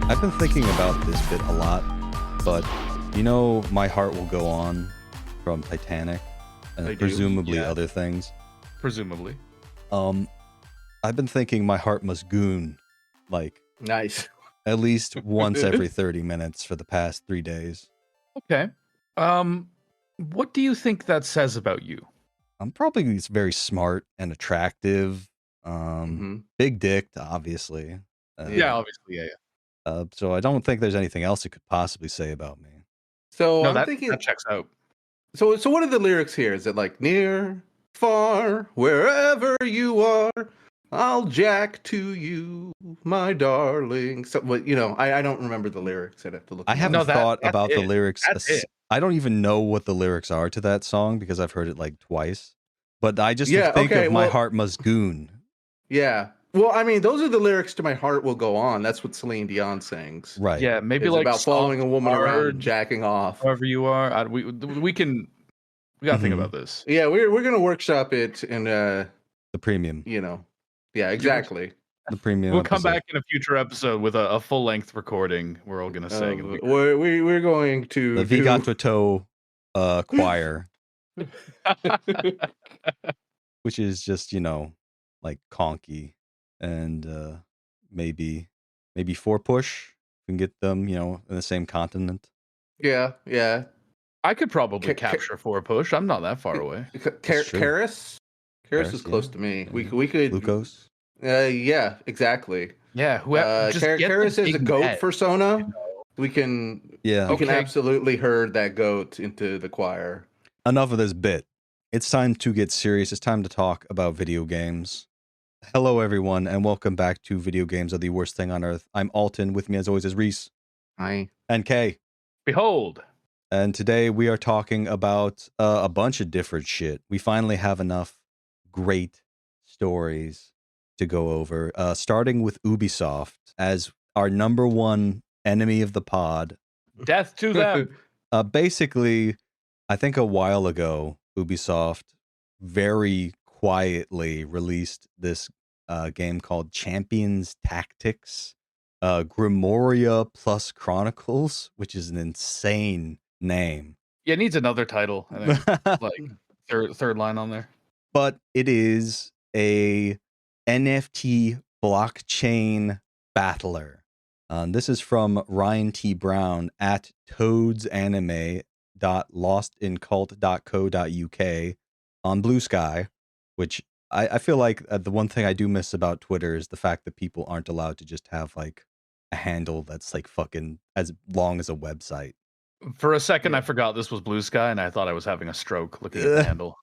I've been thinking about this bit a lot, but you know, My Heart Will Go On from Titanic, and presumably other things. Presumably. I've been thinking My Heart Must Goon, like, nice, at least once every 30 minutes for the past 3 days. Okay. What do you think that says about you? I'm probably very smart and attractive. Big dick, obviously. Yeah, obviously, yeah. So I don't think there's anything else it could possibly say about me. So No, I'm that thinking. checks out. So what are the lyrics here? Is it like near, far, wherever you are, I'll jack to you, my darling. So, you know, I don't remember the lyrics. I'd have to look. I haven't thought about the lyrics. That's it. I don't even know what the lyrics are to that song because I've heard it like twice. But I just think of My Heart Must Goon. Yeah. Well, I mean, those are the lyrics to My Heart Will Go On. That's what Celine Dion sings. Right. Yeah, maybe it's like about following a woman around and jacking off. Whoever you are, we gotta think about this. Yeah, we're gonna workshop it in the premium. You know, yeah, exactly. The premium. We'll come back in a future episode with a full length recording. We're all gonna sing. We're going to the VGATWTOE choir, which is just, you know, like conky and maybe 4-push. We can get them, you know, in the same continent. Yeah. I could probably capture 4-push. I'm not that far away. Karis is close to me. We could glucose. Yeah, exactly. Yeah, Karis is a goat persona. You know? We can absolutely herd that goat into the choir. Enough of this bit. It's time to get serious. It's time to talk about video games. Hello, everyone, and welcome back to Video Games Are the Worst Thing on Earth. I'm Alton. With me, as always, is Reese. Hi. And Kay. Behold. And today we are talking about a bunch of different shit. We finally have enough great stories to go over, starting with Ubisoft as our number one enemy of the pod. Death to them. Basically, I think a while ago, Ubisoft very quietly released this game called Champions Tactics, Grimoria Plus Chronicles, which is an insane name. Yeah, it needs another title, I think. Like third line on there. But it is a NFT blockchain battler. This is from Ryan T. Brown at toadsanime.lostincult.co.uk on Blue Sky, which I feel like the one thing I do miss about Twitter is the fact that people aren't allowed to just have like a handle that's like fucking as long as a website. For a second, I forgot this was Blue Sky, and I thought I was having a stroke looking at the handle.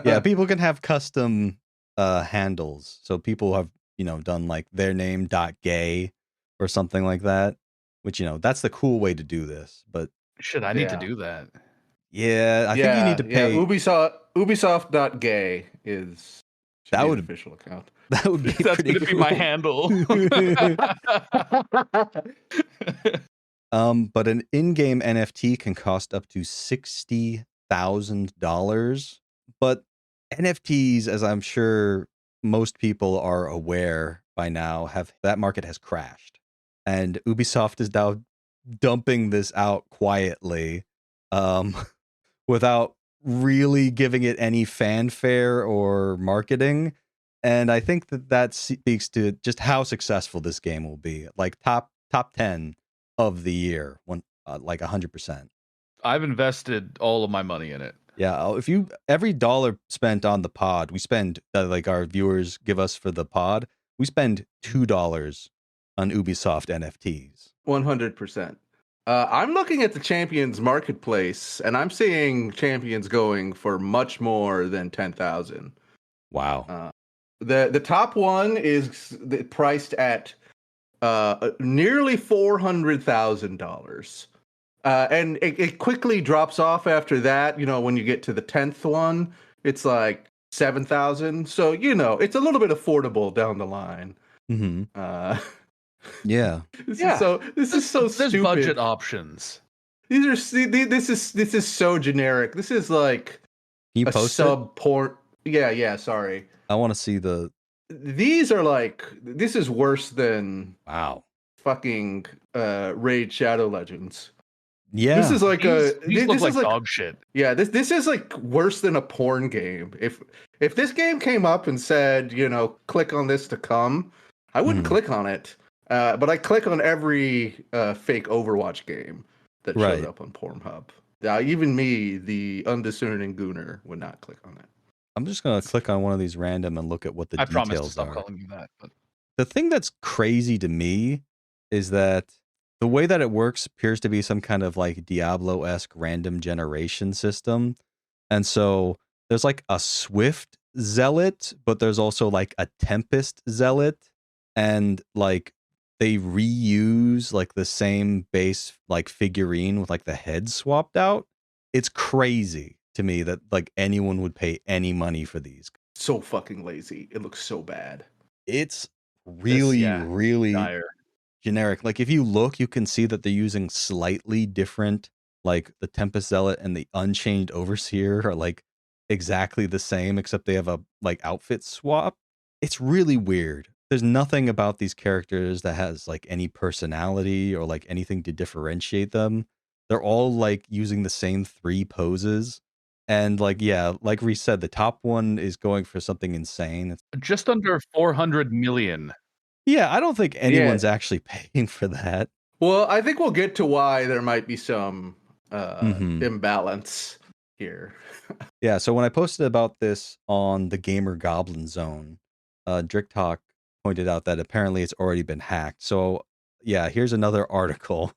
Yeah, people can have custom handles. So people have, you know, done like their name.gay or something like that, which, you know, that's the cool way to do this. But I need to do that. Yeah, I think you need to pay. Ubisoft.gay is that would official account. That would be that's pretty gonna cool. be my handle. But an in-game NFT can cost up to $60,000. But NFTs, as I'm sure most people are aware by now, that market has crashed. And Ubisoft is now dumping this out quietly, without really giving it any fanfare or marketing. And I think that speaks to just how successful this game will be. Like top 10 of the year, like 100%. I've invested all of my money in it. Yeah, if every dollar spent on the pod, we spend like our viewers give us for the pod, we spend $2 on Ubisoft NFTs. 100%. I'm looking at the Champions marketplace, and I'm seeing Champions going for much more than 10,000. Wow. The top one is priced at nearly $400,000. And it quickly drops off after that. You know, when you get to the 10th one, it's like 7,000. So, you know, it's a little bit affordable down the line. Mm-hmm. Yeah. This is so There's stupid. budget options. This is so generic. This is like Can you post sub porn. Yeah, sorry. I want to see These are like, this is worse than wow. fucking Raid Shadow Legends. Yeah. This is like these look this like is like dog shit. yeah, this is like worse than a porn game. If this game came up and said, you know, click on this to come, I wouldn't click on it. But I click on every fake Overwatch game that showed Right. up on Pornhub. Even me, the undiscerning gooner, would not click on it. I'm just going to click on one of these random and look at what the I promise to details stop are. calling you that. But The thing that's crazy to me is that the way that it works appears to be some kind of like Diablo-esque random generation system. And so there's like a Swift zealot, but there's also like a Tempest zealot. And like they reuse like the same base like figurine with like the head swapped out. It's crazy to me that like anyone would pay any money for these. So fucking lazy. It looks so bad. It's really, really dire. generic. Like if you look, you can see that they're using slightly different, like the Tempest Zealot and the Unchained Overseer are like exactly the same, except they have a like outfit swap. It's really weird. There's nothing about these characters that has like any personality or like anything to differentiate them. They're all like using the same 3 poses. And like, yeah, like Reese said, the top one is going for something insane. It's, Just under 400 million. yeah, I don't think anyone's actually paying for that. Well, I think we'll get to why there might be some Mhm. imbalance here. Yeah, so when I posted about this on the Gamer Goblin Zone, Dricktalk pointed out that apparently it's already been hacked. So yeah, here's another article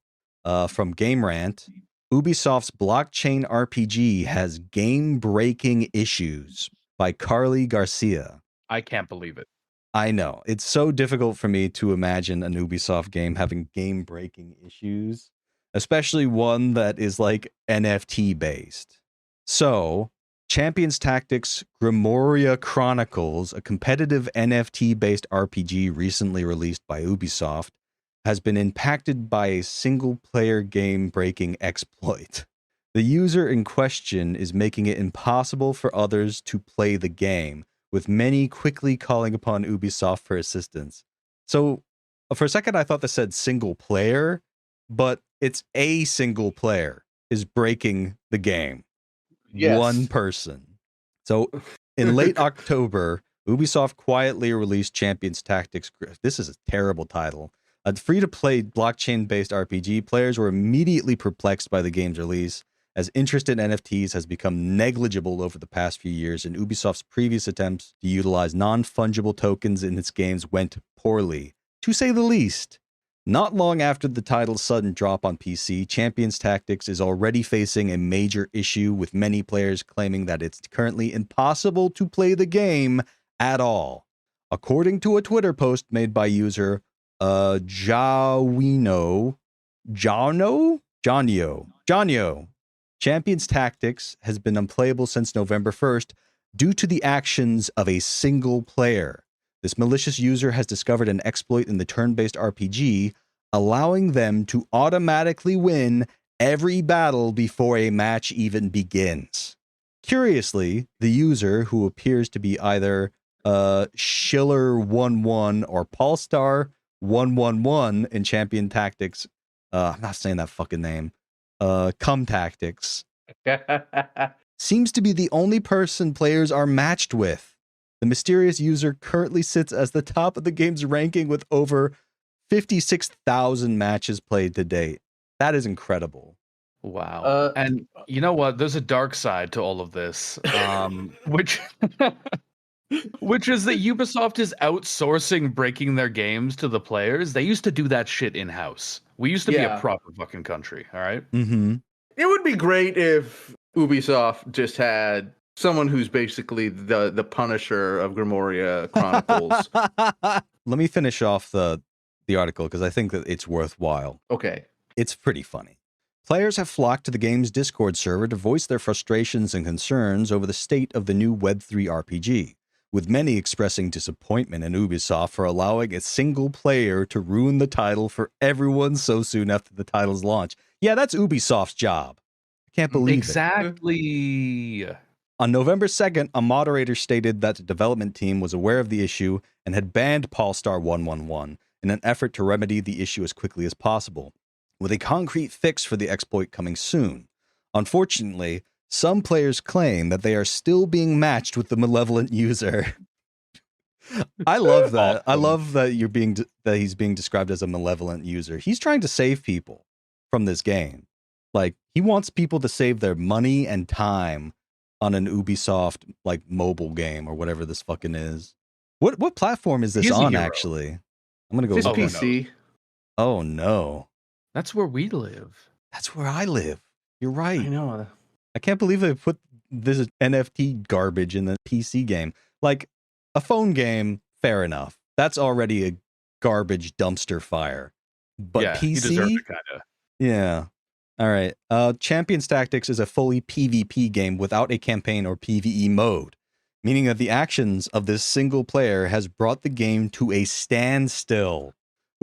from Game Rant. Ubisoft's blockchain RPG has game-breaking issues by Carly Garcia. I can't believe it. I know. It's so difficult for me to imagine an Ubisoft game having game-breaking issues, especially one that is like NFT based. So, Champions Tactics Grimoria Chronicles, a competitive NFT-based RPG recently released by Ubisoft, has been impacted by a single-player game-breaking exploit. The user in question is making it impossible for others to play the game, with many quickly calling upon Ubisoft for assistance. So, for a second, I thought this said single player, but it's a single player is breaking the game. Yes. One person. So, in late October, Ubisoft quietly released Champions Tactics. This is a terrible title. A free-to-play blockchain-based RPG. Players were immediately perplexed by the game's release, as interest in NFTs has become negligible over the past few years, and Ubisoft's previous attempts to utilize non-fungible tokens in its games went poorly, to say the least. Not long after the title's sudden drop on PC, Champions Tactics is already facing a major issue, with many players claiming that it's currently impossible to play the game at all. According to a Twitter post made by user Jawino, Champions Tactics has been unplayable since November 1st due to the actions of a single player. This malicious user has discovered an exploit in the turn-based RPG, allowing them to automatically win every battle before a match even begins. Curiously, the user, who appears to be either Schiller11 or Polestar111 in Champion Tactics, I'm not saying that fucking name, Cum Tactics, seems to be the only person players are matched with. The mysterious user currently sits as the top of the game's ranking with over 56,000 matches played to date. That is incredible. Wow. And you know what? There's a dark side to all of this, which which is that Ubisoft is outsourcing breaking their games to the players. They used to do that shit in-house. We used to be a proper fucking country, all right? Mm-hmm. It would be great if Ubisoft just had someone who's basically the Punisher of Grimoria Chronicles. Let me finish off the article because I think that it's worthwhile. Okay. It's pretty funny. Players have flocked to the game's Discord server to voice their frustrations and concerns over the state of the new Web3 RPG, with many expressing disappointment in Ubisoft for allowing a single player to ruin the title for everyone so soon after the title's launch. Yeah, that's Ubisoft's job. I can't believe it. Exactly. On November 2nd, a moderator stated that the development team was aware of the issue and had banned Polestar111 in an effort to remedy the issue as quickly as possible, with a concrete fix for the exploit coming soon. Unfortunately, some players claim that they are still being matched with the malevolent user. I love that. I Awesome. love that that he's being described as a malevolent user. He's trying to save people from this game. Like, he wants people to save their money and time on an Ubisoft like mobile game or whatever this fucking is. What platform is this He's a on hero. actually? I'm gonna go Just look. PC. Oh no. That's where we live. That's where I live. You're right. I know. I can't believe they put this NFT garbage in the PC game. Like, a phone game, fair enough. That's already a garbage dumpster fire. But yeah, PC, you deserve it, kind of. yeah. All right. Champions Tactics is a fully PvP game without a campaign or PvE mode, meaning that the actions of this single player has brought the game to a standstill.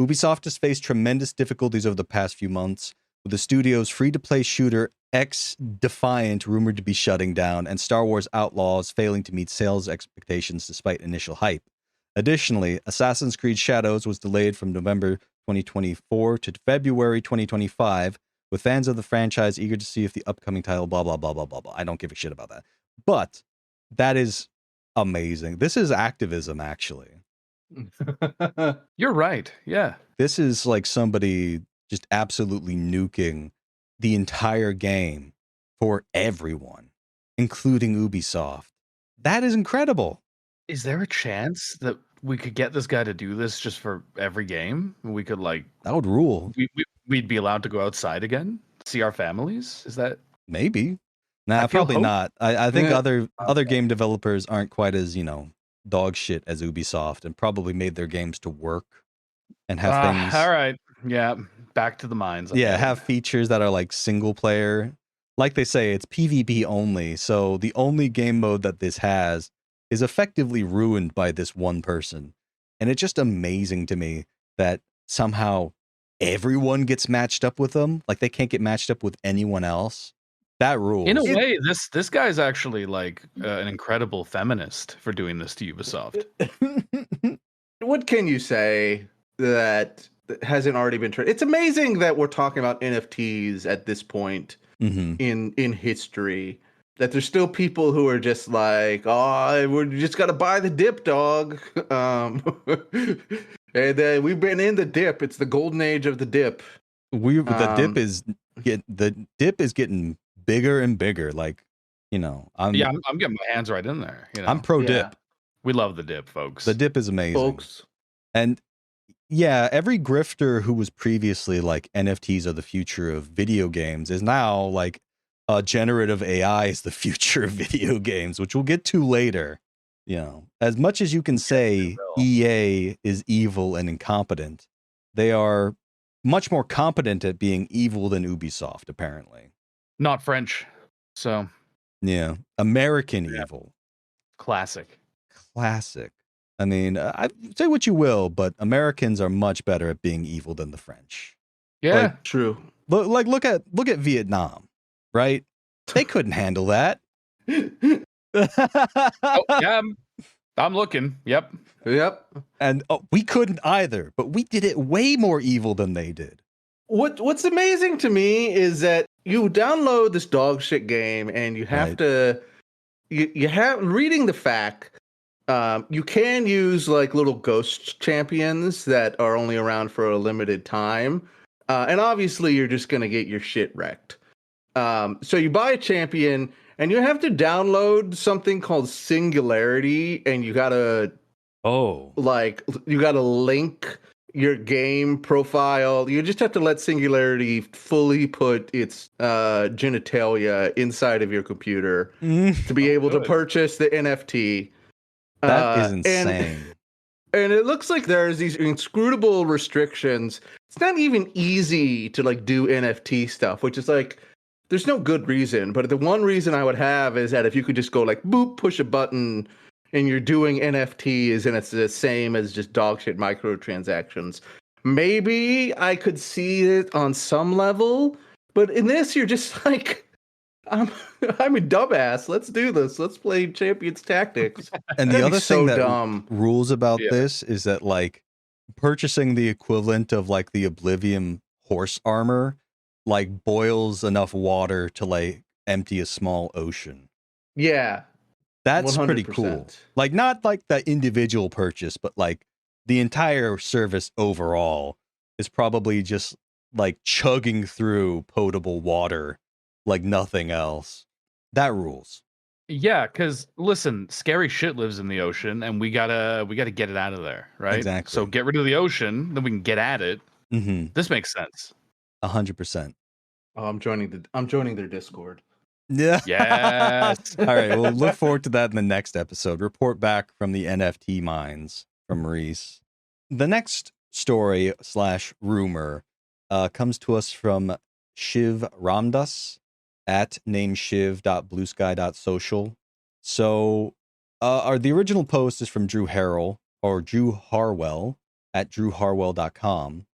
Ubisoft has faced tremendous difficulties over the past few months, with the studio's free-to-play shooter X Defiant rumored to be shutting down, and Star Wars Outlaws failing to meet sales expectations despite initial hype. Additionally, Assassin's Creed Shadows was delayed from November 2024 to February 2025, with fans of the franchise eager to see if the upcoming title blah blah blah blah blah blah. I don't give a shit about that. But that is amazing. This is activism, actually. You're right. Yeah. This is like somebody just absolutely nuking the entire game for everyone, including Ubisoft. That is incredible. Is there a chance that we could get this guy to do this just for every game? We could like That would rule. we'd be allowed to go outside again, see our families. Is that Maybe. Nah, I feel probably hope. not. I think Yeah. other game developers aren't quite as, dog shit as Ubisoft, and probably made their games to work and have things. All right. Yeah. Back to the mines. I Yeah, get it. have features that are like single player. Like they say, it's PvP only. So the only game mode that this has is effectively ruined by this one person. And it's just amazing to me that somehow everyone gets matched up with them. Like, they can't get matched up with anyone else. That rules. In a way, this guy's actually like an incredible feminist for doing this to Ubisoft. What can you say that hasn't already been tried? It's amazing that we're talking about NFTs at this point Mhm. in history. That there's still people who are just like, oh, we just got to buy the dip, dog. And we've been in the dip. It's the golden age of the dip. The dip is getting bigger and bigger. Like, I'm getting my hands right in there. I'm pro Yeah. dip. We love the dip, folks. The dip is amazing. Folks. And yeah, every grifter who was previously like NFTs are the future of video games is now like generative AI is the future of video games, which we'll get to later. As much as you can say EA is evil and incompetent, they are much more competent at being evil than Ubisoft, apparently. Not French. So Yeah. American evil. classic. Classic. I mean, I say what you will, but Americans are much better at being evil than the French. Yeah. True. Look at Vietnam, right? They couldn't handle that. Yeah. I'm looking. Yep. Yep. And we couldn't either, but we did it way more evil than they did. What's amazing to me is that you download this dog shit game and you have Right. to you have reading the fact you can use like little ghost champions that are only around for a limited time. And obviously you're just gonna get your shit wrecked. So you buy a champion and you have to download something called Singularity, and you gotta link your game profile. You just have to let Singularity fully put its genitalia inside of your computer to be able to purchase the NFT. That is insane. And it looks like there's these inscrutable restrictions. It's not even easy to like do NFT stuff, which is like, there's no good reason. But the one reason I would have is that if you could just go like, boop, push a button, and you're doing NFTs, and it's the same as just dogshit microtransactions. Maybe I could see it on some level, but in this, you're just like, I'm a dumbass. Let's do this. Let's play Champions Tactics. And the That'd be other so thing that dumb. rules about Yeah. this is that like purchasing the equivalent of like the Oblivion horse armor like boils enough water to like empty a small ocean. Yeah, That's pretty cool. 100%. Like not like the individual purchase, but like the entire service overall is probably just like chugging through potable water like nothing else. That rules. Yeah, because listen, scary shit lives in the ocean, and we gotta get it out of there, right? Exactly. So get rid of the ocean, then we can get at it. Mm-hmm. This makes sense. 100%. Oh, I'm joining their Discord. Yeah. Yes. All right. We'll look forward to that in the next episode. Report back from the NFT mines from Reese. The next story / rumor comes to us from Shiv Ramdas at nameshiv.bluesky.social. So the original post is from Drew Harrell or Drew Harwell at drewharwell.com.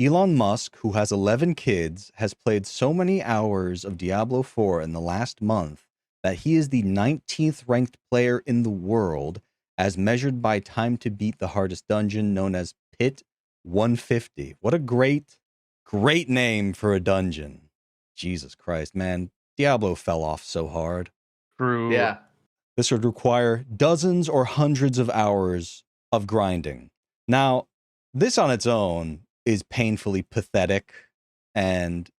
Elon Musk, who has 11 kids, has played so many hours of Diablo 4 in the last month that he is the 19th ranked player in the world as measured by time to beat the hardest dungeon known as Pit 150. What a great name for a dungeon. Jesus Christ, man. Diablo fell off so hard. True. Yeah. This would require dozens or hundreds of hours of grinding. Now, this on its own is painfully pathetic, and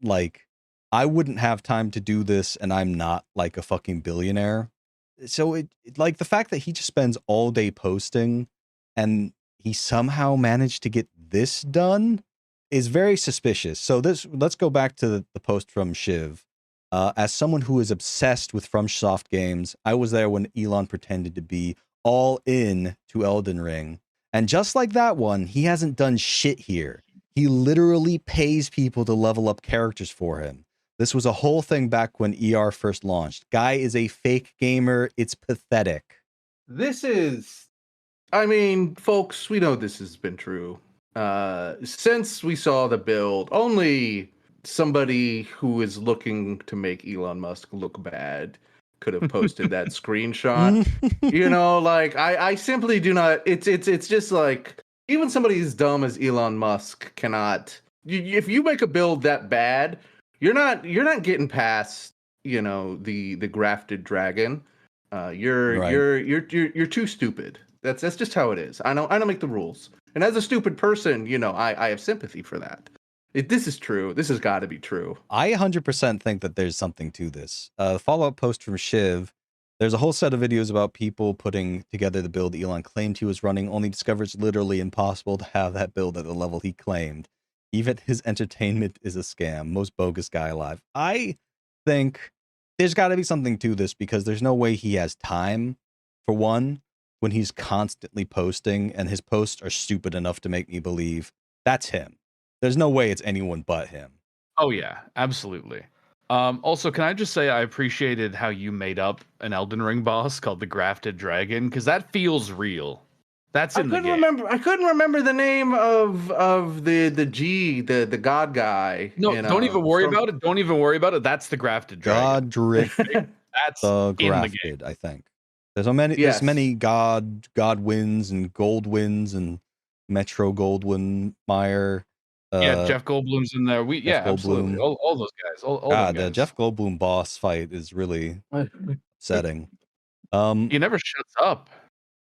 like I wouldn't have time to do this, and I'm not like a fucking billionaire. So it like the fact that he just spends all day posting and he somehow managed to get this done is very suspicious. So let's go back to the post from Shiv. As someone who is obsessed with FromSoft games, I was there when Elon pretended to be all in to Elden Ring. And just like that one, he hasn't done shit here. He literally pays people to level up characters for him. This was a whole thing back when ER first launched. Guy is a fake gamer. It's pathetic. This is, I mean, folks, we know this has been true. Since we saw the build, only somebody who is looking to make Elon Musk look bad could have posted that screenshot. You know, like I simply do not. It's just like even somebody as dumb as Elon Musk cannot. If you make a build that bad, you're not getting past, you know, the grafted dragon. You're too stupid. That's just how it is. I don't make the rules. And as a stupid person, you know, I have sympathy for that. This is true. This has got to be true. I 100% think that there's something to this. Follow-up post from Shiv. There's a whole set of videos about people putting together the build Elon claimed he was running, only discovers it's literally impossible to have that build at the level he claimed. Even his entertainment is a scam. Most bogus guy alive. I think there's got to be something to this because there's no way he has time, for one, when he's constantly posting, and his posts are stupid enough to make me believe that's him. There's no way it's anyone but him. Oh yeah, absolutely. Also, can I just say I appreciated how you made up an Elden Ring boss called the Grafted Dragon, because that feels real. That's in the game. I couldn't remember the name of the god guy. No, you know, don't even worry about it. Don't even worry about it. That's the Grafted Dragon. Godric That's the in the game. Grafted, I think. There's so many. Yes. There's many Godwins and Goldwins and Metro Goldwin Meyer. Yeah, Jeff Goldblum's in there. Jeff Absolutely. Goldblum. All those guys. All God, those the guys. Jeff Goldblum boss fight is really upsetting. He never shuts up.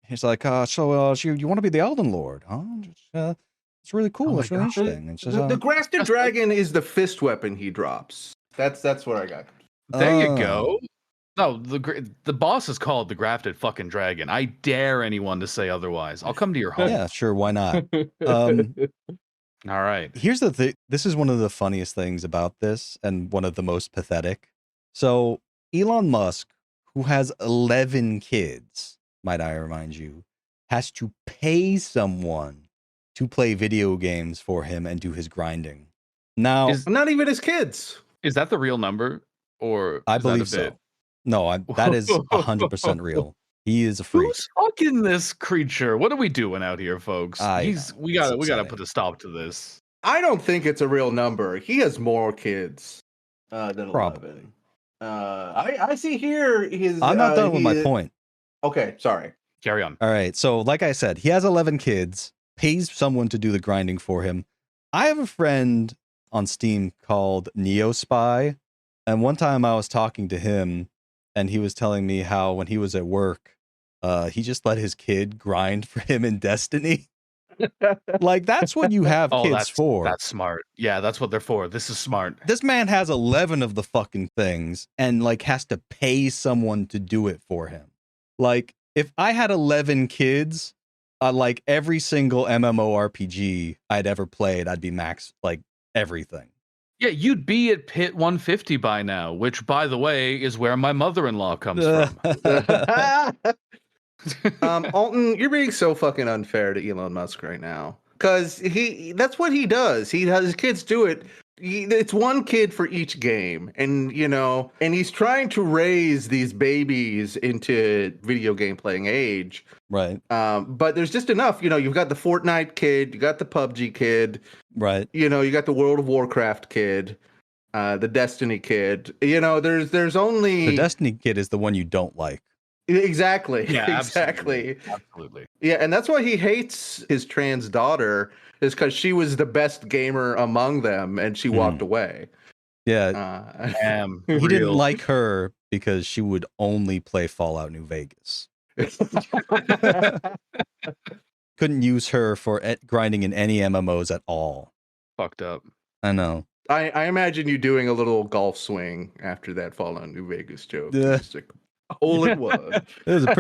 He's like, so you want to be the Elden Lord, huh? It's really cool. Oh it's my really God. interesting. It's just, The grafted dragon is the fist weapon he drops. That's what I got. There you go. No, the boss is called the Grafted fucking Dragon. I dare anyone to say otherwise. I'll come to your home. Yeah, sure. Why not? All right. Here's the thing. This is one of the funniest things about this and one of the most pathetic. So Elon Musk, who has 11 kids, might I remind you, has to pay someone to play video games for him and do his grinding. Now, Not even his kids. Is that the real number? Or I is that a believe so. bit? No, that is 100% real. He is a freak. Who's fucking this creature? What are we doing out here, folks? We gotta upsetting. put a stop to this. I don't think it's a real number. He has more kids than Probably. 11. I see here his. I'm not done with my point. Okay, sorry. Carry on. All right. So, like I said, he has 11 kids. pays someone to do the grinding for him. I have a friend on Steam called NeoSpy, and one time I was talking to him, and he was telling me how when he was at work, he just let his kid grind for him in Destiny. Like, that's what you have kids for. That's smart. Yeah, that's what they're for. This is smart. This man has 11 of the fucking things and like has to pay someone to do it for him. Like, if I had 11 kids, like every single MMORPG I'd ever played, I'd be max like everything. Yeah, you'd be at Pit 150 by now, which, by the way, is where my mother-in-law comes from. Alton, you're being so fucking unfair to Elon Musk right now. Because that's what he does. He has his kids do it. It's one kid for each game. And, and he's trying to raise these babies into video game playing age. Right. But there's just enough. You've got the Fortnite kid, you got the PUBG kid. Right. You got the World of Warcraft kid, the Destiny kid. There's only... The Destiny kid is the one you don't like. Exactly. Yeah, exactly. Absolutely. Yeah, and that's why he hates his trans daughter, is because she was the best gamer among them, and she walked away. Yeah. He didn't like her because she would only play Fallout New Vegas. Couldn't use her for grinding in any MMOs at all. Fucked up. I know. I imagine you doing a little golf swing after that Fallout New Vegas joke. Just like, hole it was. It's a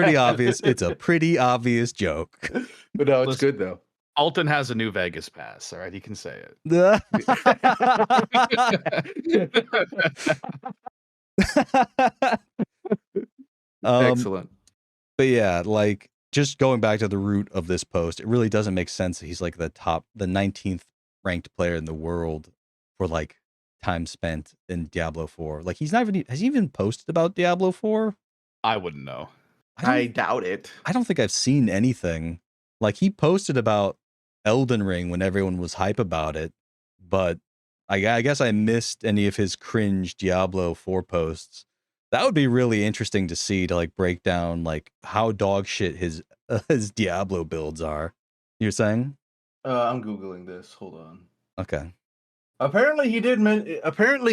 pretty obvious joke. But no, it's good though. Alton has a New Vegas pass. All right, he can say it. Excellent. But yeah, like just going back to the root of this post, it really doesn't make sense that he's like the 19th ranked player in the world for like time spent in Diablo 4. Like has he even posted about Diablo 4? I wouldn't know. I doubt it. I don't think I've seen anything. Like he posted about Elden Ring when everyone was hype about it, but I guess I missed any of his cringe Diablo 4 posts. That would be really interesting to see, to like break down like how dog shit his Diablo builds are. You're saying? I'm Googling this. Hold on. Okay. Apparently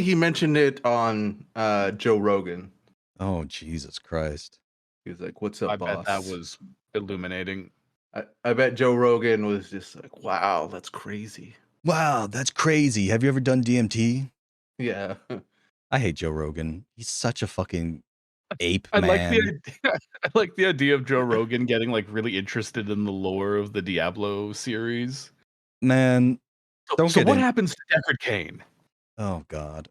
he mentioned it on Joe Rogan. Oh, Jesus Christ. He was like, "What's up, boss?" I bet that was illuminating. I bet Joe Rogan was just like, "Wow, that's crazy." Wow, that's crazy. Have you ever done DMT? Yeah. I hate Joe Rogan. He's such a fucking ape I man. like the idea of Joe Rogan getting like really interested in the lore of the Diablo series. Man, So what happens to Deckard Cain? Oh God.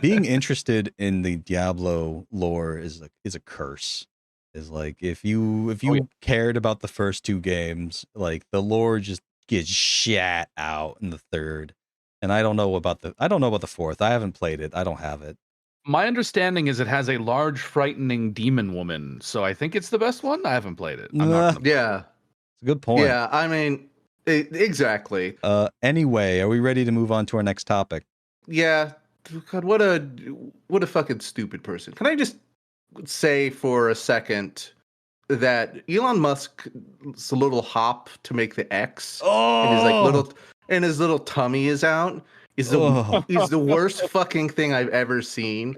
Being interested in the Diablo lore is a curse. Is like if you cared about the first two games, like the lore just gets shat out in the third. And I don't know about the fourth. I haven't played it. I don't have it. My understanding is it has a large, frightening demon woman. So I think it's the best one. I haven't played it. Yeah. It's a good point. Yeah, I mean, exactly. Anyway, are we ready to move on to our next topic? Yeah. God, what a fucking stupid person. Can I just say for a second that Elon Musk's little hop to make the X and his little tummy is out is the worst fucking thing I've ever seen.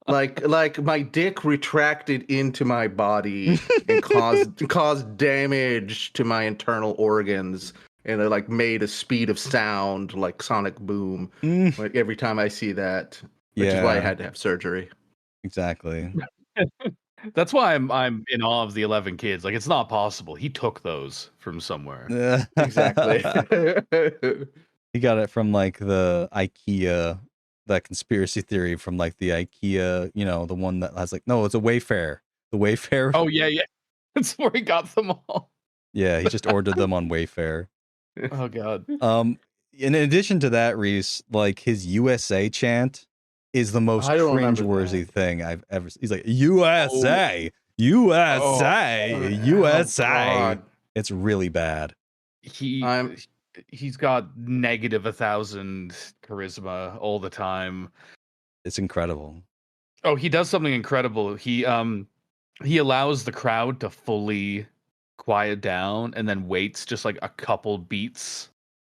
Like my dick retracted into my body and caused damage to my internal organs, and it like made a speed of sound like sonic boom like every time I see that, which is why I had to have surgery. Exactly. That's why I'm in awe of the 11 kids. Like, it's not possible. He took those from somewhere. Exactly. He got it from like the IKEA, that conspiracy theory from like the IKEA, the one that has like, no, it's a Wayfair. The Wayfair. Oh, yeah. That's where he got them all. Yeah, he just ordered them on Wayfair. Oh, God. In addition to that, Reese, like his USA chant is the most cringeworthy thing I've ever seen. He's like, USA, USA, USA. It's really bad. He's got negative 1,000 charisma all the time. It's incredible. Oh, he does something incredible. He allows the crowd to fully quiet down and then waits just like a couple beats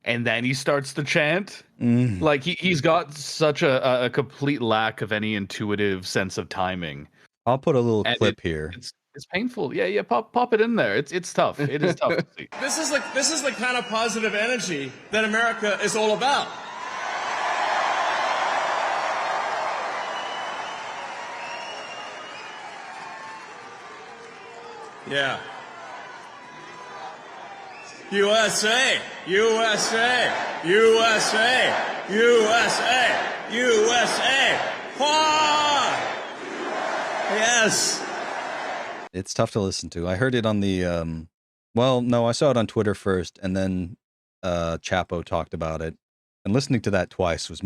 and then he starts to chant. Like he's got such a complete lack of any intuitive sense of timing. I'll put a little And clip here. it's painful. Yeah, pop it in there. It's tough. It is tough to see. This is the kind of positive energy that America is all about. Yeah. USA, USA, USA, USA, USA. Wah! Yes. It's tough to listen to. I heard it on the well, no, I saw it on Twitter first, and then Chapo talked about it. And listening to that twice was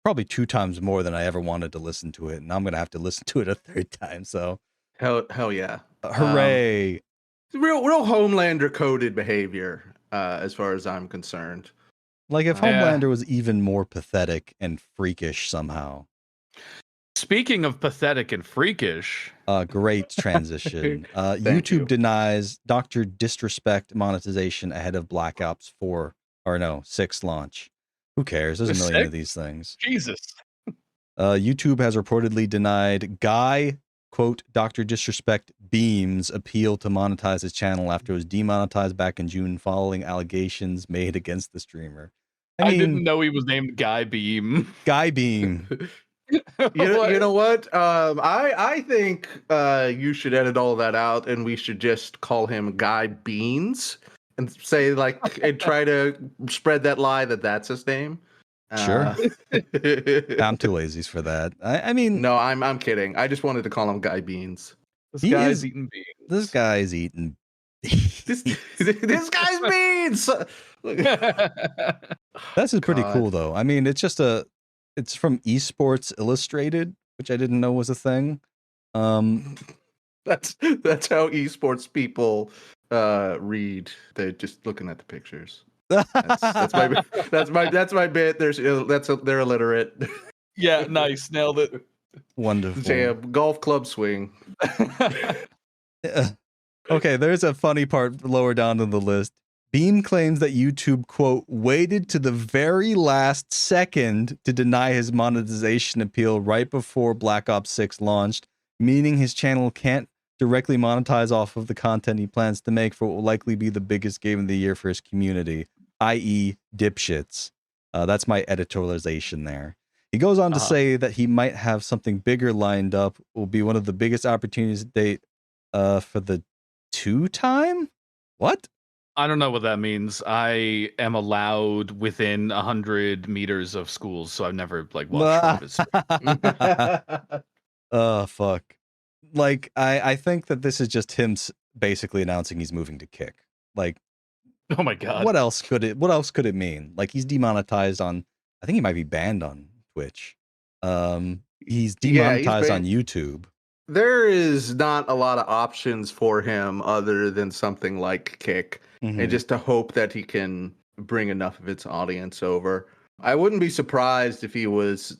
probably 2 times more than I ever wanted to listen to it, and I'm gonna have to listen to it a 3rd time. So hell yeah, hooray! Real Homelander coded behavior, as far as I'm concerned. Like if Homelander was even more pathetic and freakish somehow. Speaking of pathetic and freakish, great transition. YouTube denies Dr. Disrespect monetization ahead of Black Ops 6 launch. Who cares? There's a million of these things. Jesus. YouTube has reportedly denied Guy, quote, Dr. Disrespect Beam's appeal to monetize his channel after it was demonetized back in June following allegations made against the streamer. I mean, didn't know he was named Guy Beam. Guy Beam. You know what? I think you should edit all that out, and we should just call him Guy Beans and say and try to spread that lie that that's his name. Sure. I'm too lazy for that. I mean, no, I'm kidding. I just wanted to call him Guy Beans. This guy's eating beans. This guy's eating this guy's beans. This is pretty cool though. I mean, it's from Esports Illustrated, which I didn't know was a thing. That's how esports people read. They're just looking at the pictures. That's my bit. They're illiterate. Yeah, nice, nailed it. Wonderful. Say a golf club swing. Okay, there's a funny part lower down on the list. Beam claims that YouTube, quote, waited to the very last second to deny his monetization appeal right before Black Ops 6 launched, meaning his channel can't directly monetize off of the content he plans to make for what will likely be the biggest game of the year for his community, i.e. dipshits. That's my editorialization there. He goes on to say that he might have something bigger lined up, will be one of the biggest opportunities to date for the 2-time? What? I don't know what that means. I am allowed within 100 meters of schools, so I've never watched one of his. Oh, fuck. I think that this is just him basically announcing he's moving to Kick. Oh my god. What else could it mean? He's demonetized on, I think he might be banned on Twitch. He's demonetized on YouTube. There is not a lot of options for him other than something like Kick, and just to hope that he can bring enough of its audience over. I wouldn't be surprised if he was,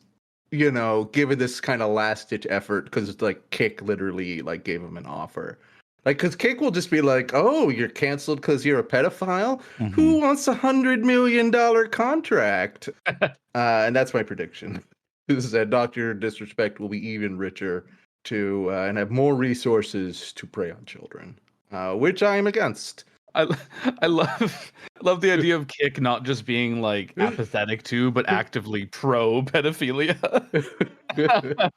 given this kind of last-ditch effort, because Kick literally gave him an offer. Because Kick will just be oh, you're canceled because you're a pedophile? Who wants $100 million contract? And that's my prediction. Is that Dr. Disrespect will be even richer and have more resources to prey on children, which I am against. I love the idea of Kick not just being apathetic to, but actively pro pedophilia.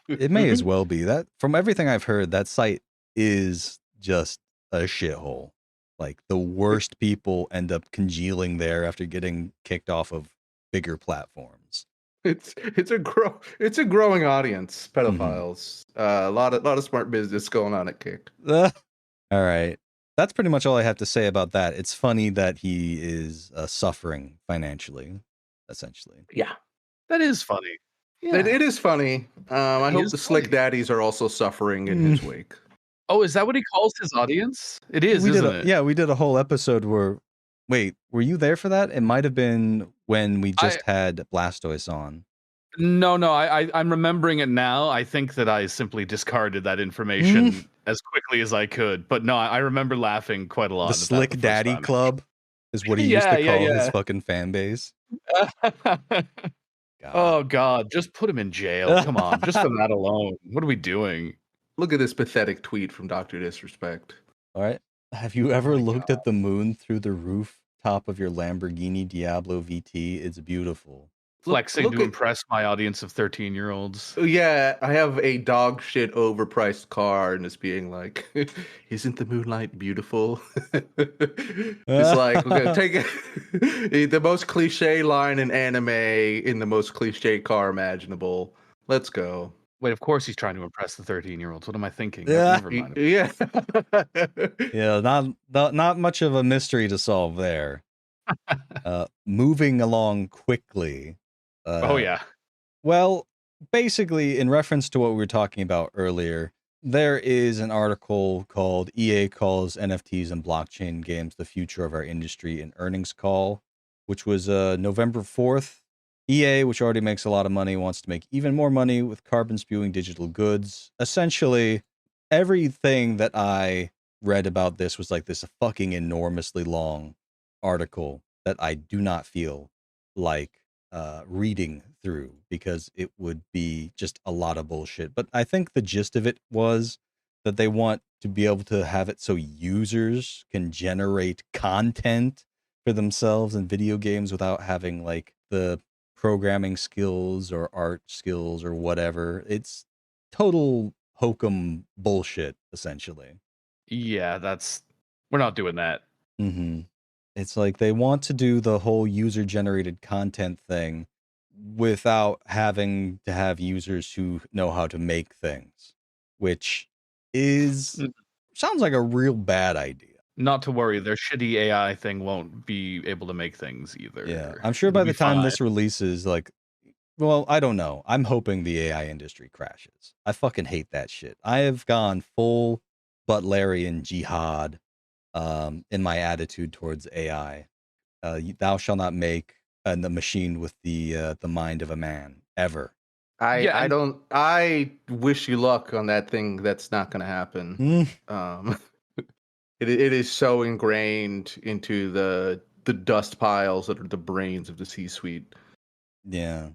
It may as well be. That from everything I've heard, that site is just a shithole. The worst people end up congealing there after getting kicked off of bigger platforms. It's a growing audience, pedophiles. A lot of smart business going on at Kick. All right. That's pretty much all I have to say about that. It's funny that he is suffering financially, essentially. Yeah. That is funny. Yeah. It is funny. I hope the Slick Daddies are also suffering in his wake. Oh, is that what he calls his audience? It is, isn't it? Yeah, we did a whole episode where... Wait, were you there for that? It might have been when we just had Blastoise on. No, I'm remembering it now. I think that I simply discarded that information as quickly as I could. But no, I remember laughing quite a lot. The at that Slick the first Daddy time. Club is what he used Yeah, to yeah, call his yeah. fucking fan base. Oh God, just put him in jail. Come on, just for that alone. What are we doing? Look at this pathetic tweet from Dr. Disrespect. All right. Have you ever my looked at the moon through the rooftop of your Lamborghini Diablo VT? It's beautiful. Flexing look to at- impress my audience of 13-year-olds. Yeah, I have a dog shit overpriced car and it's being like, isn't the moonlight beautiful? It's like, we're gonna take it, the most cliche line in anime in the most cliche car imaginable. Let's go. Wait, of course he's trying to impress the 13-year-olds. What am I thinking? Yeah. Never mind. Yeah. Yeah, not much of a mystery to solve there. Moving along quickly. Oh yeah. Well, basically, in reference to what we were talking about earlier, there is an article called EA Calls NFTs and Blockchain Games the Future of Our Industry in Earnings Call, which was November 4th. EA, which already makes a lot of money, wants to make even more money with carbon spewing digital goods. Essentially, everything that I read about this was like this fucking enormously long article that I do not feel like reading through because it would be just a lot of bullshit. But I think the gist of it was that they want to be able to have it so users can generate content for themselves in video games without having like the programming skills or art skills or whatever. It's total hokum bullshit, essentially. Yeah, we're not doing that. Mm-hmm. It's like they want to do the whole user-generated content thing without having to have users who know how to make things, which sounds like a real bad idea. Not to worry, their shitty AI thing won't be able to make things either. Yeah, I'm sure by the time this releases, like, well, I don't know. I'm hoping the AI industry crashes. I fucking hate that shit. I have gone full Butlerian jihad in my attitude towards AI. Thou shall not make the machine with the mind of a man ever. I wish you luck on that thing. That's not going to happen. It is so ingrained into the dust piles that are the brains of the C-suite. Yeah,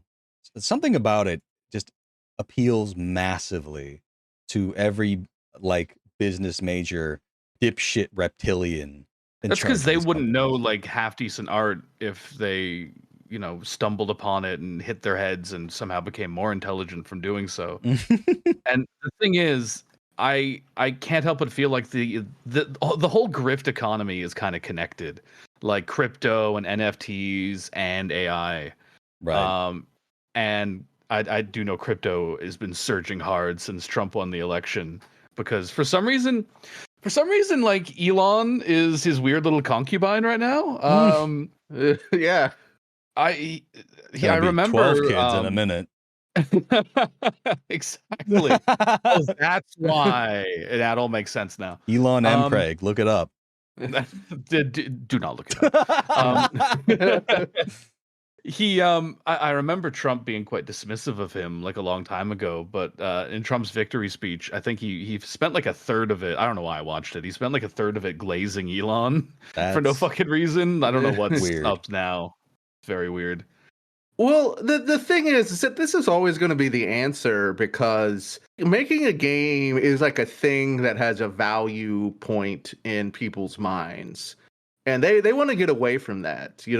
something about it just appeals massively to every like business major dipshit reptilian. That's because they wouldn't know like half decent art if they, stumbled upon it and hit their heads and somehow became more intelligent from doing so. And the thing is, I can't help but feel like the whole grift economy is kind of connected, like crypto and NFTs and AI. Right. And I do know crypto has been surging hard since Trump won the election because for some reason, like Elon is his weird little concubine right now. Yeah. I remember 12 kids in a minute. Exactly. Oh, that's why. That all makes sense now. Elon M. Craig, look it up. Do not look it up. I remember Trump being quite dismissive of him like a long time ago, but in Trump's victory speech, I think he spent like a third of it. I don't know why I watched it. He spent like a third of it glazing Elon for no fucking reason. I don't know what's weird. up now. It's very weird. Well, the thing is that this is always going to be the answer because making a game is like a thing that has a value point in people's minds. And they want to get away from that. You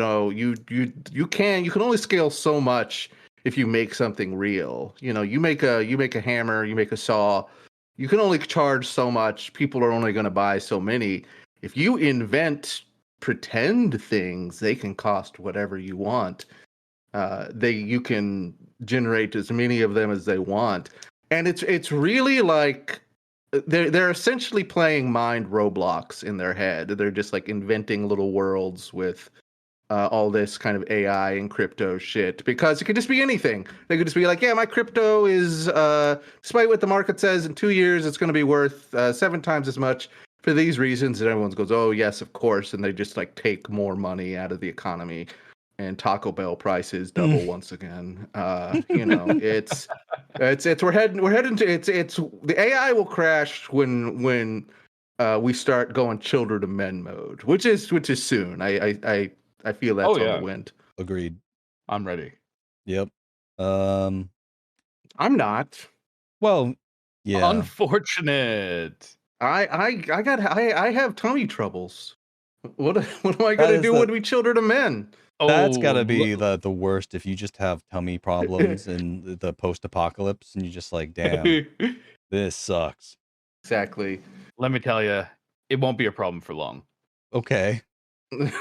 can only scale so much if you make something real. You make a hammer, you make a saw. You can only charge so much. People are only going to buy so many. If you invent pretend things, they can cost whatever you want. You can generate as many of them as they want. And it's really like they're essentially playing mind Roblox in their head. They're just like inventing little worlds with all this kind of AI and crypto shit because it could just be anything. They could just be like, yeah, my crypto is, despite what the market says, in 2 years it's going to be worth 7 times as much for these reasons. And everyone goes, oh yes, of course. And they just like take more money out of the economy. And Taco Bell prices double once again. It's It's we're heading to it's the AI will crash when we start going children to men mode, which is soon. I feel that's Oh, on yeah. the wind. Agreed. I'm ready. Yep. I'm not. Well, yeah. Unfortunate. I have tummy troubles. What am I That gonna is do the- when we children to men? That's Oh, gotta be the worst if you just have tummy problems in the post-apocalypse and you're just like, damn, this sucks. Exactly. let me tell you, it won't be a problem for long. Okay. That's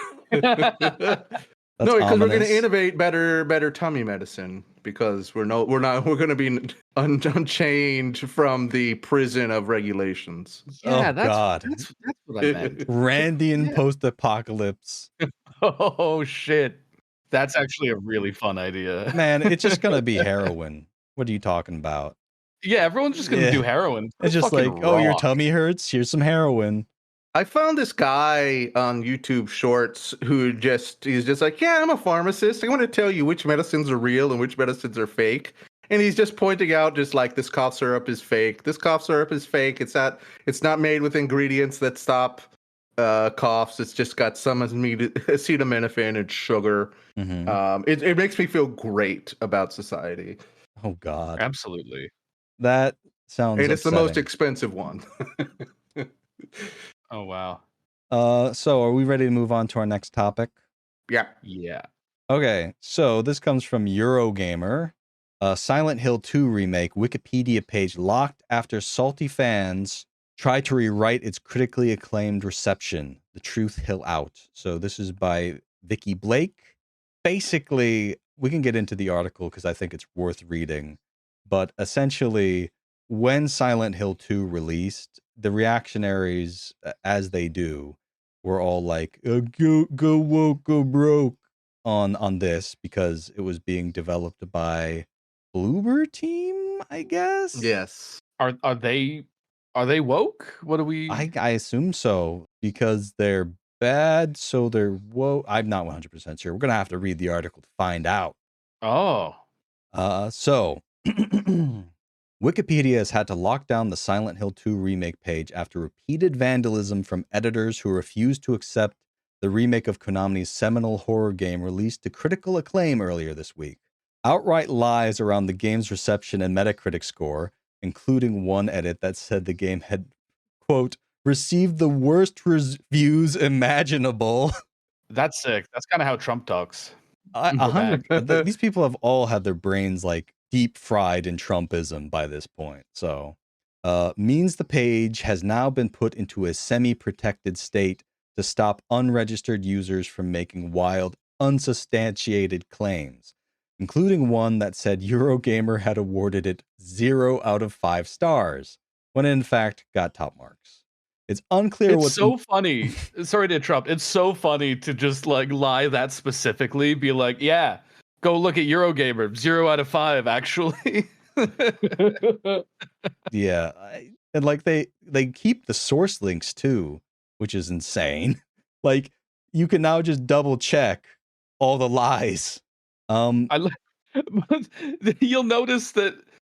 That's because we're going ominous. to innovate better tummy medicine because we're going to be unchained from the prison of regulations. Yeah, Oh, God. that's what I meant. Randian Yeah. post-apocalypse. Oh shit. That's actually a really fun idea. Man, it's just gonna be heroin. What are you talking about? Yeah, everyone's just gonna Yeah. do heroin. It's just Fucking like, oh, your rock. tummy hurts? Here's some heroin. I found this guy on YouTube Shorts who he's just like, yeah, I'm a pharmacist. I want to tell you which medicines are real and which medicines are fake. And he's just pointing out just like this cough syrup is fake. This cough syrup is fake. It's not made with ingredients that stop coughs. It's just got some acetaminophen and sugar. Mhm. It makes me feel great about society. Oh, God. Absolutely. That sounds And it's the most upsetting. expensive one. Oh wow. So are we ready to move on to our next topic? Yeah. Yeah. Okay, so this comes from Eurogamer. Silent Hill 2 remake Wikipedia page locked after salty fans try to rewrite its critically acclaimed reception. The truth hill out. So this is by Vicky Blake. Basically, we can get into the article because I think it's worth reading. But essentially, when Silent Hill 2 released, the reactionaries, as they do, were all like, go woke, go broke on this because it was being developed by Bloober Team, I guess. Yes. Are they woke? What do we I assume so because they're bad, so they're woke. I'm not 100% sure. We're gonna have to read the article to find out. Oh. So Wikipedia has had to lock down the Silent Hill 2 remake page after repeated vandalism from editors who refused to accept the remake of Konami's seminal horror game released to critical acclaim earlier this week. Outright lies around the game's reception and Metacritic score, including one edit that said the game had, quote, received the worst reviews imaginable. That's sick. That's kind of how Trump talks. These people have all had their brains like deep fried in Trumpism by this point. So, means the page has now been put into a semi-protected state to stop unregistered users from making wild, unsubstantiated claims, including one that said Eurogamer had awarded it 0 out of 5 stars, when it in fact got top marks. It's unclear It's what's so funny. Sorry to interrupt. It's so funny to just like lie that specifically. Be like, yeah, go look at Eurogamer. 0 out of 5, actually. Yeah, and like they keep the source links too, which is insane. Like you can now just double check all the lies. You'll notice that.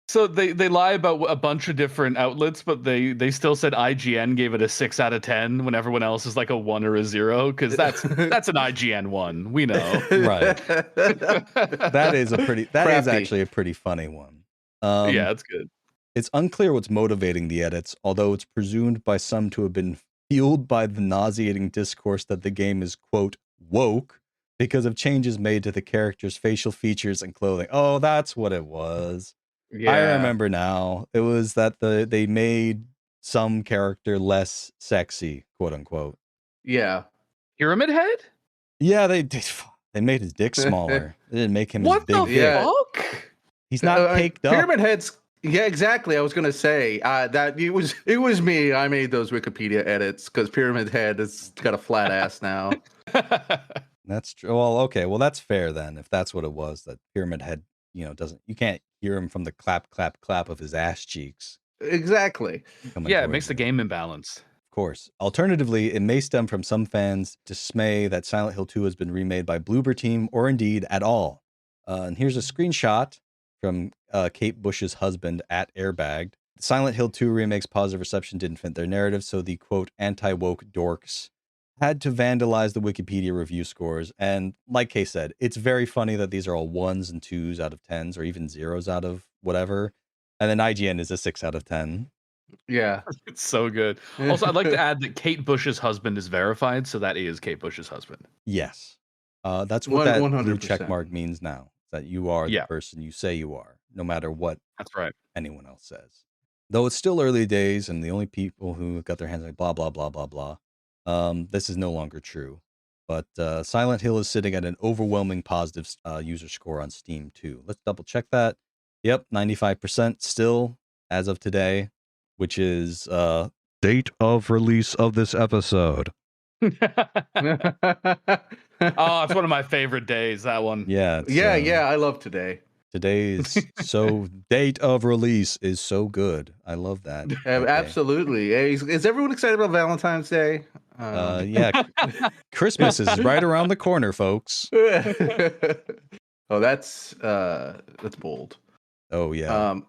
So they lie about a bunch of different outlets, but they still said IGN gave it a 6 out of 10 when everyone else is like a 1 or a 0 because that's an IGN 1. We know. Right. That is Crafty. actually a pretty funny one. Yeah, that's good. It's unclear what's motivating the edits, although it's presumed by some to have been fueled by the nauseating discourse that the game is, quote, woke because of changes made to the character's facial features and clothing. Oh, that's what it was. Yeah. I remember now. It was that they made some character less sexy, quote unquote. Yeah. Pyramid Head? Yeah, they made his dick smaller. They didn't make him What his the big dick. Yeah. fuck? He's not caked up. Pyramid Heads. Yeah, exactly. I was gonna say that it was me. I made those Wikipedia edits because Pyramid Head has got a flat ass now. That's true. Well, okay. Well, that's fair then. If that's what it was, that Pyramid Head, you can't hear him from the clap, clap, clap of his ass cheeks. Exactly. Yeah, it makes the game imbalanced. Of course. Alternatively, it may stem from some fans' dismay that Silent Hill 2 has been remade by Bloober Team or indeed at all. And here's a screenshot from Kate Bush's husband at Airbagged. Silent Hill 2 remake's positive reception didn't fit their narrative, so the quote anti-woke dorks had to vandalize the Wikipedia review scores. And like Kay said, it's very funny that these are all 1s and 2s out of 10s or even 0s out of whatever. And then IGN is a 6 out of 10. Yeah. It's so good. Also, I'd like to add that Kate Bush's husband is verified, so that is Kate Bush's husband. Yes. That's what that blue 100%. check mark means now. That you are the Yeah. person you say you are, no matter what That's right. anyone else says. Though it's still early days and the only people who got their hands on blah, blah, blah, blah, blah. This is no longer true. But Silent Hill is sitting at an overwhelming positive user score on Steam too. Let's double check that. Yep, 95% still as of today, which is date of release of this episode. Oh, it's one of my favorite days, that one. Yeah. It's, yeah, I love today. Today is so date of release is so good. I love that. Absolutely. Hey, is everyone excited about Valentine's Day? Yeah. Christmas is right around the corner, folks. Oh, that's bold. Oh yeah.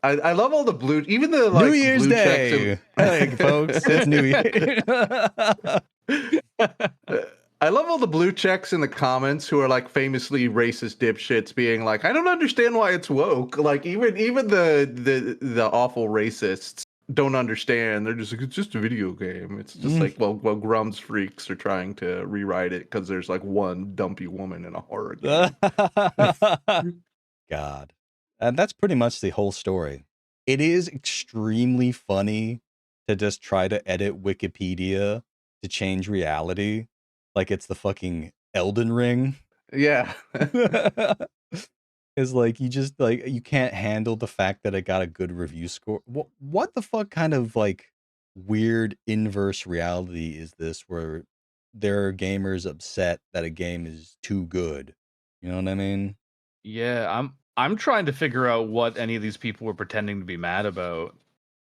I love all the blue, even the like New Year's blue Day, hey, folks. It's New Year. I love all the blue checks in the comments who are like famously racist dipshits being like, I don't understand why it's woke. Like even the awful racists don't understand. They're just like, it's just a video game. It's just like, well, Grum's freaks are trying to rewrite it because there's like one dumpy woman in a horror game. God. And that's pretty much the whole story. It is extremely funny to just try to edit Wikipedia to change reality. Like it's the fucking Elden Ring. Yeah. It's like you just like you can't handle the fact that it got a good review score. What the fuck kind of like weird inverse reality is this where there are gamers upset that a game is too good? You know what I mean? Yeah, I'm trying to figure out what any of these people were pretending to be mad about.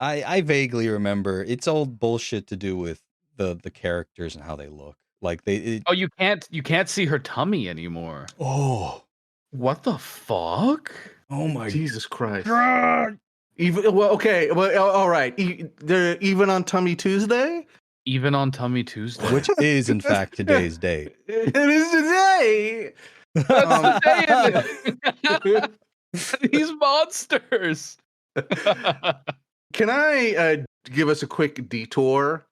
I vaguely remember it's all bullshit to do with the characters and how they look. Like Oh, you can't see her tummy anymore. Oh. What the fuck? Oh my Jesus Christ. God. Even well, okay, well, all right. They're even on Tummy Tuesday, Even on Tummy Tuesday. Which is in fact today's date. It is today. These monsters. Can I give us a quick detour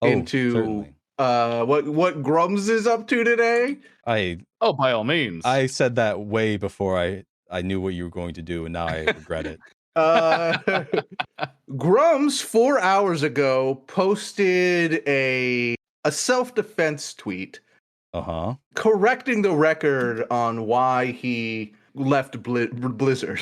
into certainly. what Grums is up to today? Oh, by all means. I said that way before I knew what you were going to do, and now I regret it. Grums 4 hours ago posted a self-defense tweet correcting the record on why he left Blizzard.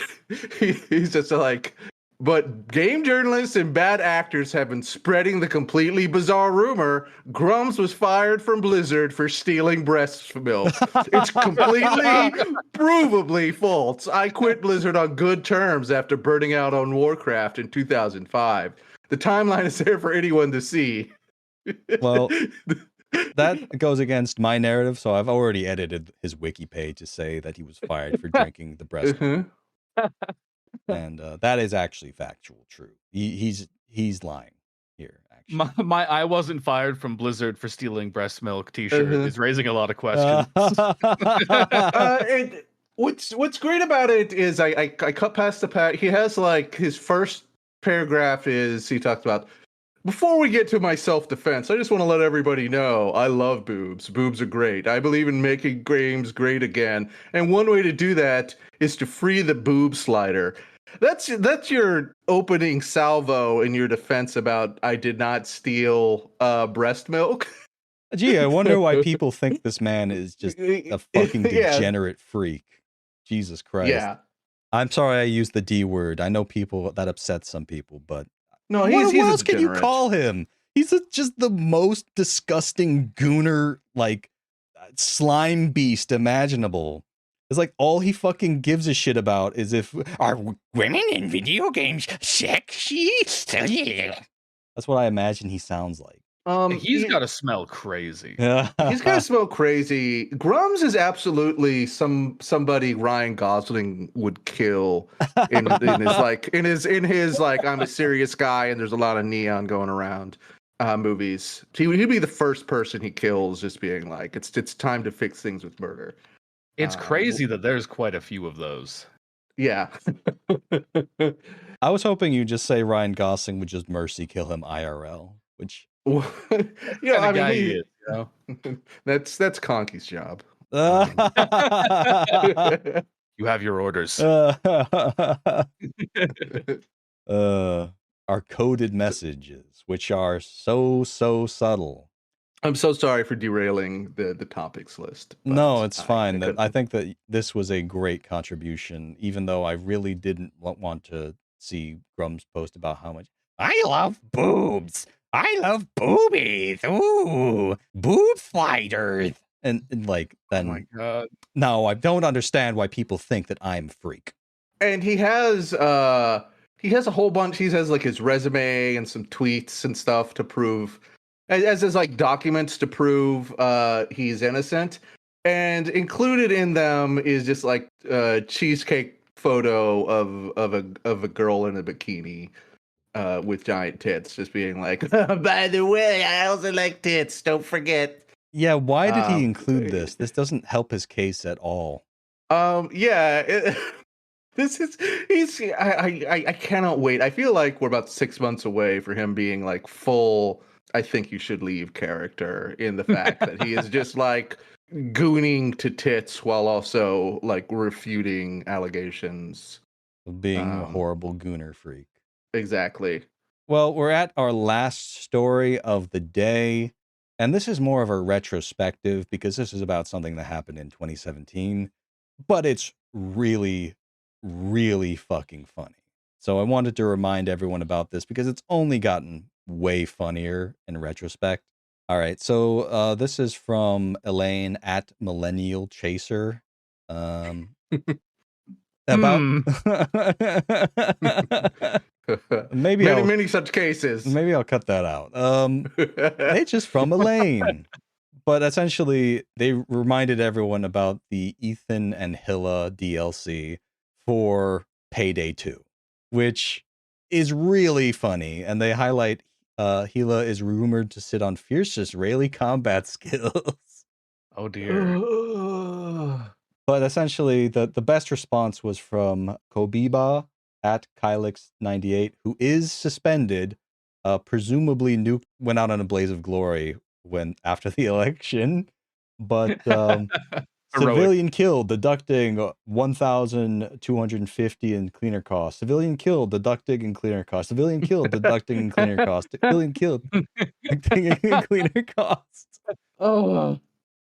He's just like, but game journalists and bad actors have been spreading the completely bizarre rumor Grums was fired from Blizzard for stealing breast milk. It's completely, provably false. I quit Blizzard on good terms after burning out on Warcraft in 2005. The timeline is there for anyone to see. Well, that goes against my narrative, so I've already edited his wiki page to say that he was fired for drinking the breast milk. And that is actually factual true. He's lying here, actually. My I wasn't fired from Blizzard for stealing breast milk t-shirt is raising a lot of questions. What's great about it is I cut past the part. He has like his first paragraph is he talks about, before we get to my self-defense, I just want to let everybody know I love boobs. Boobs are great. I believe in making games great again. And one way to do that is to free the boob slider. That's your opening salvo in your defense about I did not steal breast milk. Gee, I wonder why people think this man is just a fucking degenerate freak. Jesus Christ. Yeah. I'm sorry I used the D word. I know people that upsets some people, but no, what else can you call him? He's just the most disgusting gooner, like slime beast imaginable. It's like all he fucking gives a shit about is if are women in video games sexy. That's what I imagine he sounds like. He's got to smell crazy. He's gonna smell crazy. Grums is absolutely somebody Ryan Gosling would kill in his like I'm a serious guy and there's a lot of neon going around movies. He'd be the first person he kills, just being like, it's time to fix things with murder. It's crazy that there's quite a few of those. Yeah. I was hoping you'd just say Ryan Gosling would just mercy kill him IRL, which Yeah, I mean, he is, you know? that's Conky's job. You have your orders. Our coded messages, which are so subtle. I'm so sorry for derailing the topics list. No, it's fine. I think that this was a great contribution, even though I really didn't want to see Grum's post about how much I love boobs. I love boobies. Ooh, boob fighters. And like, then, oh my God. No, I don't understand why people think that I'm a freak. And he has a whole bunch. He has like his resume and some tweets and stuff to prove, as his like documents to prove he's innocent. And included in them is just like a cheesecake photo of a girl in a bikini with giant tits, just being like, by the way, I also like tits. Don't forget. Yeah, why did he include this? This doesn't help his case at all. Yeah. I cannot wait. I feel like we're about 6 months away for him being like full I think you should leave character in the fact that he is just like gooning to tits while also like refuting allegations of being a horrible gooner freak. Exactly. Well, we're at our last story of the day, and this is more of a retrospective because this is about something that happened in 2017, but it's really, really fucking funny. So I wanted to remind everyone about this because it's only gotten way funnier in retrospect. All right, so this is from Elaine at Millennial Chaser. About maybe many such cases. Maybe I'll cut that out. It's just from Elaine. But essentially, they reminded everyone about the Ethan and Hilla DLC for Payday 2, which is really funny. And they highlight Hilla is rumored to sit on fierce Israeli combat skills. Oh, dear. But essentially, the best response was from Kobiba at Kylix98, who is suspended, presumably went out on a blaze of glory after the election, but civilian killed, deducting 1,250 in cleaner costs. Civilian killed, deducting in cleaner costs. Civilian killed, deducting in cleaner costs. Civilian killed, deducting in cleaner costs.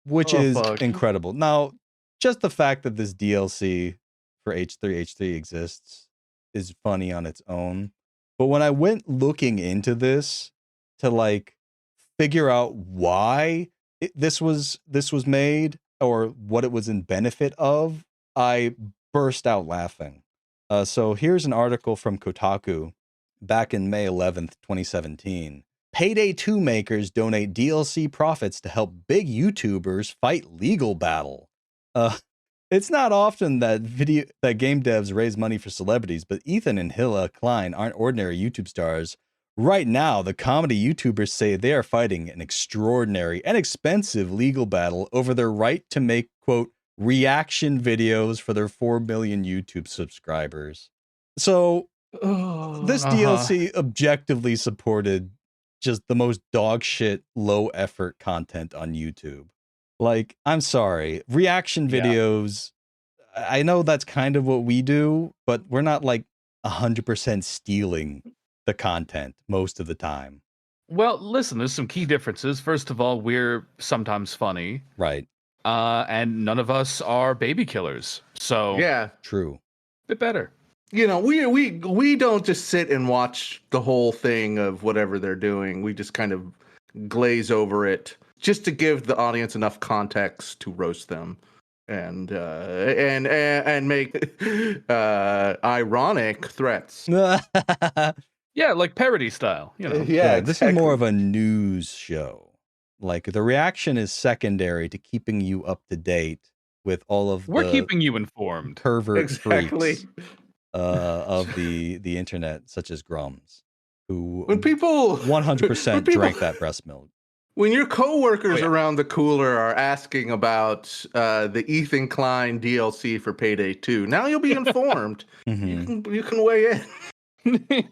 Which is incredible. Now, just the fact that this DLC for H3H3 exists is funny on its own. But when I went looking into this to like figure out why this was made or what it was in benefit of, I burst out laughing. So here's an article from Kotaku back in May 11th, 2017. Payday 2 makers donate DLC profits to help big YouTubers fight legal battle. It's not often that game devs raise money for celebrities, but Ethan and Hilla Klein aren't ordinary YouTube stars. Right now, the comedy YouTubers say they are fighting an extraordinary and expensive legal battle over their right to make, quote, reaction videos for their 4 million YouTube subscribers. So, this DLC objectively supported just the most dog shit, low effort content on YouTube. Like, I'm sorry, reaction videos, I know that's kind of what we do, but we're not like 100% stealing the content most of the time. Well, listen, there's some key differences. First of all, we're sometimes funny. Right. And none of us are baby killers. So yeah, true. Bit better. You know, we don't just sit and watch the whole thing of whatever they're doing. We just kind of glaze over it just to give the audience enough context to roast them and make ironic threats. Yeah, like parody style, you know. Yeah, This is more exactly. of a news show. Like the reaction is secondary to keeping you up to date with all of We're the keeping you informed. pervert Exactly. freaks of the internet, such as Grums, who When people 100% drank that breast milk. when your coworkers Oh, yeah. around the cooler are asking about the Ethan Klein DLC for Payday 2, now you'll be informed. Mhm. You can weigh in.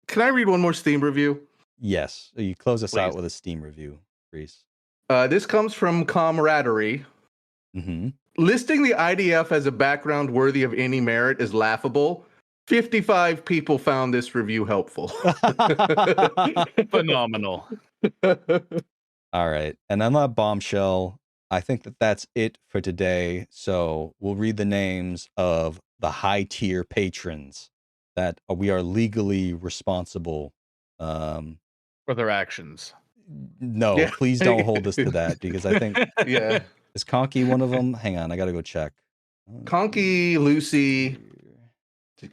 Can I read one more Steam review? Yes, you close us out Please. with a Steam review, Reese. This comes from Camaraderie. Mm-hmm. Listing the IDF as a background worthy of any merit is laughable. 55 people found this review helpful. Phenomenal. All right. And on that bombshell, I think that that's it for today. So we'll read the names of the high tier patrons that we are legally responsible. For their actions. No, Yeah. please don't hold us to that because I think Yeah. is Conky one of them? Hang on, I gotta go check. Conky, Lucy.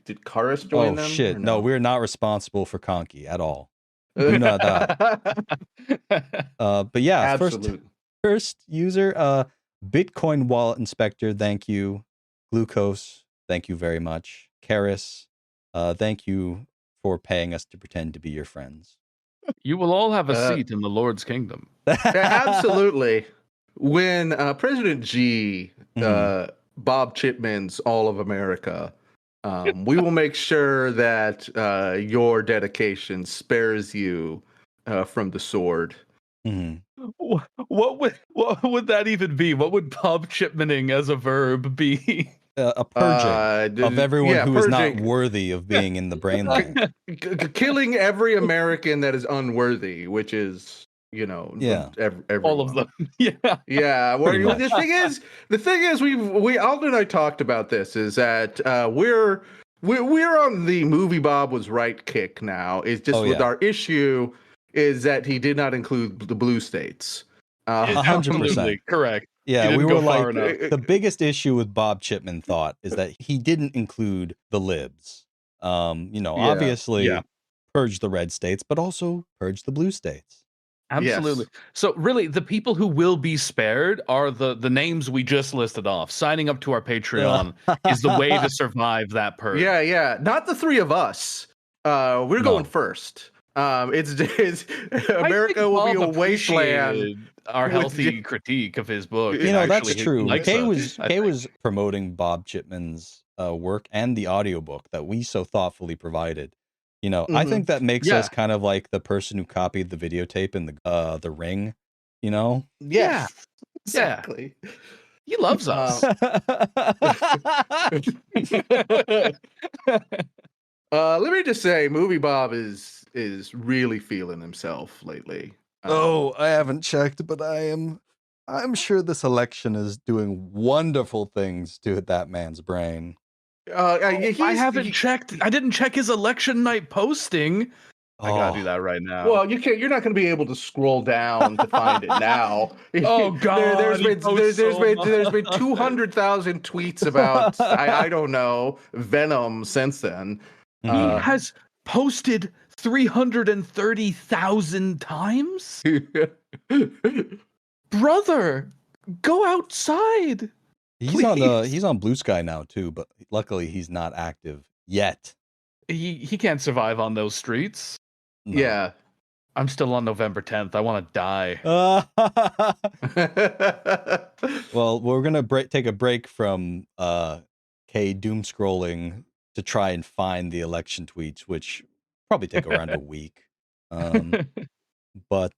Did Karis join Oh them? shit! or No, we're not responsible for Conky at all. Do not that. But yeah, Absolutely. first user, Bitcoin Wallet Inspector, thank you. Glucose, thank you very much. Karis, thank you for paying us to pretend to be your friends. You will all have a seat in the Lord's kingdom. Absolutely. When President G, Mhm. Bob Chipman's All of America, we will make sure that your dedication spares you from the sword. Mhm. What would that even be? What would Bob Chipmaning as a verb be? A purging of everyone who is not purging. worthy of being in the brain line. Killing every American that is unworthy, which is, Yeah. everyone. All of them. Yeah. Yeah, Pretty well, much. the thing is, we Alden and I talked about this. Is that we're on the movie Bob was right kick now. It's just with our issue is that he did not include the blue states. 100%. Absolutely correct. Yeah, He we didn't were go far like, enough. the biggest issue with Bob Chipman thought is that he didn't include the libs. Obviously purge the red states, but also purge the blue states. Absolutely. Yes. So really, the people who will be spared are the names we just listed off. Signing up to our Patreon is the way to survive that purge. Yeah. Not the three of us. We're going first. It's America will be a wasteland. Our healthy critique of his book. That's true. Likes Kay us, was promoting Bob Chipman's work and the audiobook that we so thoughtfully provided. I think that makes us kind of like the person who copied the videotape in the Ring. Yes, exactly. He loves us. Let me just say, Movie Bob is really feeling himself lately. I haven't checked, but I'm sure this election is doing wonderful things to that man's brain. I haven't checked. I didn't check his election night posting. I gotta do that right now. Well, you can't. You're not going to be able to scroll down to find it now. Oh God! There's been 200,000 tweets about I don't know Venom since then. He has posted 330,000 times. Brother, go outside. He's on Blue Sky now too, but luckily he's not active yet. He can't survive on those streets. No. Yeah. I'm still on November 10th. I want to die. Well, we're gonna take a break from K doom scrolling to try and find the election tweets, which probably take around a week. But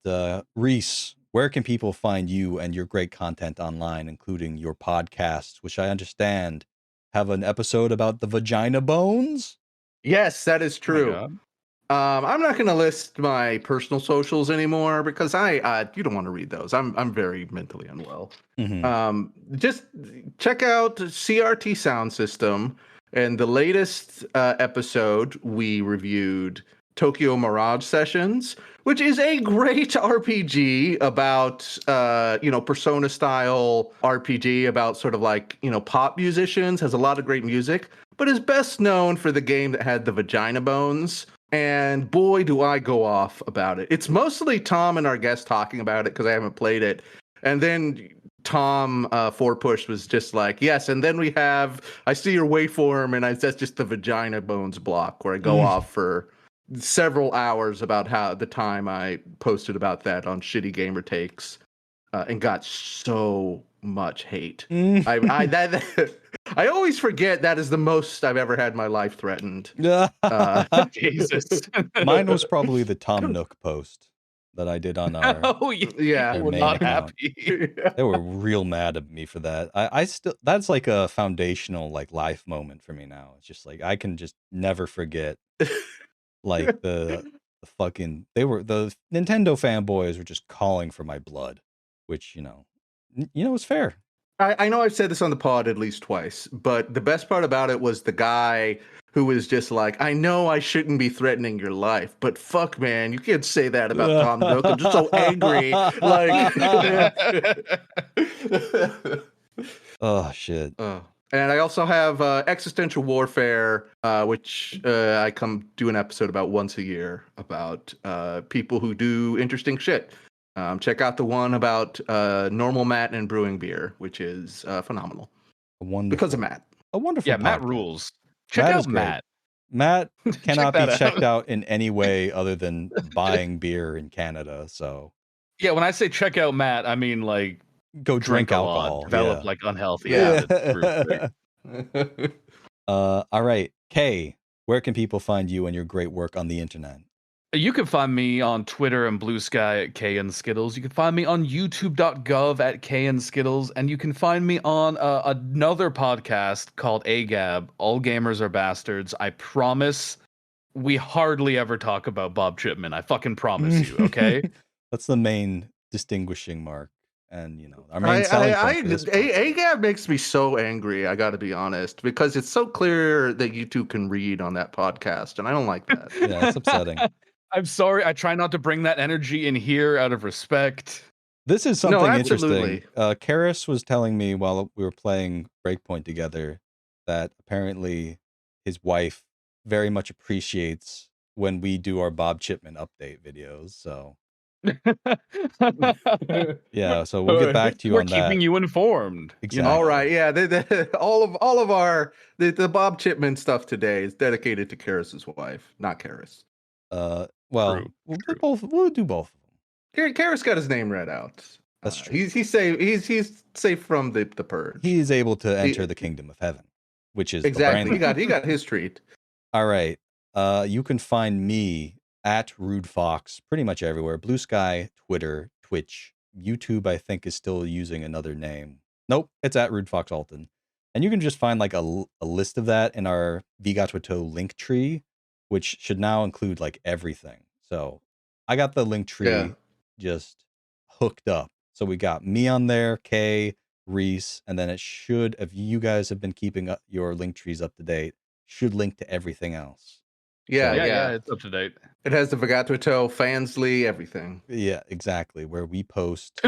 Reese, where can people find you and your great content online, including your podcasts, which I understand have an episode about the vagina bones? Yes, that is true. I'm not going to list my personal socials anymore because you don't want to read those. I'm very mentally unwell. Just check out CRT Sound System, and the latest episode we reviewed Tokyo Mirage Sessions, which is a great RPG about Persona style RPG about sort of like pop musicians. Has a lot of great music, but is best known for the game that had the vagina bones. and boy, do I go off about it. It's mostly Tom and our guest talking about it because I haven't played it. And then Tom Forepush was just like, yes, and then we have, I see your waveform, and that's just the vagina bones block where I go off for several hours about how the time I posted about that on Shitty Gamer Takes and got so much hate. I always forget that is the most I've ever had my life threatened. Jesus. Mine was probably the Tom Nook post that I did on our. Oh yeah, Their we're main not account. happy. They were real mad at me for that. I still, that's like a foundational like life moment for me now. It's just like I can just never forget like the fucking, they were, the Nintendo fanboys were just calling for my blood, which is fair. I know I've said this on the pod at least twice, but the best part about it was the guy who was just like, I know I shouldn't be threatening your life, but fuck, man, you can't say that about Tom Nook. I'm just so angry. Like, Oh shit. And I also have Existential Warfare, which I come do an episode about once a year about people who do interesting shit. Check out the one about normal Matt and brewing beer, which is phenomenal. Because of Matt. A wonderful. Yeah, Matt podcast. rules. Check Matt out is great. Matt. Matt cannot be that checked out. out in any way other than buying beer in Canada. So Yeah, when I say check out Matt, I mean like go drink a lot, alcohol. develop Yeah. like unhealthy Yeah. habits. All right, Kay, where can people find you and your great work on the internet? You can find me on Twitter and Blue Sky at K and Skittles. You can find me on youtube.gov at K and Skittles. And you can find me on another podcast called AGAB, All Gamers Are Bastards. I promise we hardly ever talk about Bob Chipman. I fucking promise you, okay? That's the main distinguishing mark. And, our main selling point for this AGAB makes me so angry, I got to be honest, because it's so clear that you two can read on that podcast, and I don't like that. Yeah, it's upsetting. I'm sorry. I try not to bring that energy in here out of respect. This is something absolutely. interesting. Karis was telling me while we were playing Breakpoint together that apparently his wife very much appreciates when we do our Bob Chipman update videos. So yeah, so we'll get back to you We're on that. keeping you informed. Exactly. All right, yeah. All of our the Bob Chipman stuff today is dedicated to Karis's wife, not Karis. Well, True, we'll true. do both. We'll do both of them. Karis got his name read out. That's true. He's safe. He's safe from the purge. He is able to enter the kingdom of heaven, which is exactly. the He got his treat. All right. You can find me at Rude Fox pretty much everywhere. Blue Sky, Twitter, Twitch, YouTube. I think is still using another name. Nope, it's at Rude Fox Alton. And you can just find like a list of that in our VGATWTOE link tree, which should now include like everything. So I got the link tree just hooked up. So we got me on there, Kay, Reese, and then it should, if you guys have been keeping up your link trees up to date, should link to everything else. Yeah, it's up to date. It has the VGATWTOE, Fansly, everything. Yeah, exactly. Where we post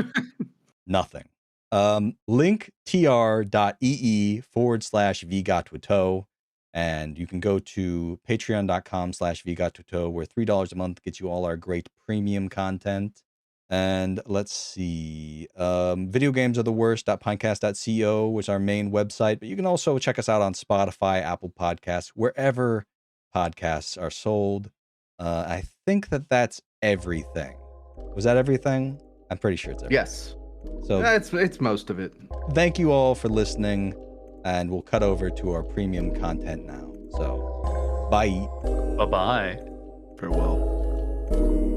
nothing. linktr.ee/VGATWTOE. And you can go to patreon.com/VGATWTOE, where $3 a month gets you all our great premium content. And let's see, videogamesaretheworst.pinecast.co, which is our main website. But you can also check us out on Spotify, Apple Podcasts, wherever podcasts are sold. I think that's everything. Was that everything? I'm pretty sure it's everything. Yes. So it's most of it. Thank you all for listening, and we'll cut over to our premium content now. So, bye. Bye-bye. Farewell.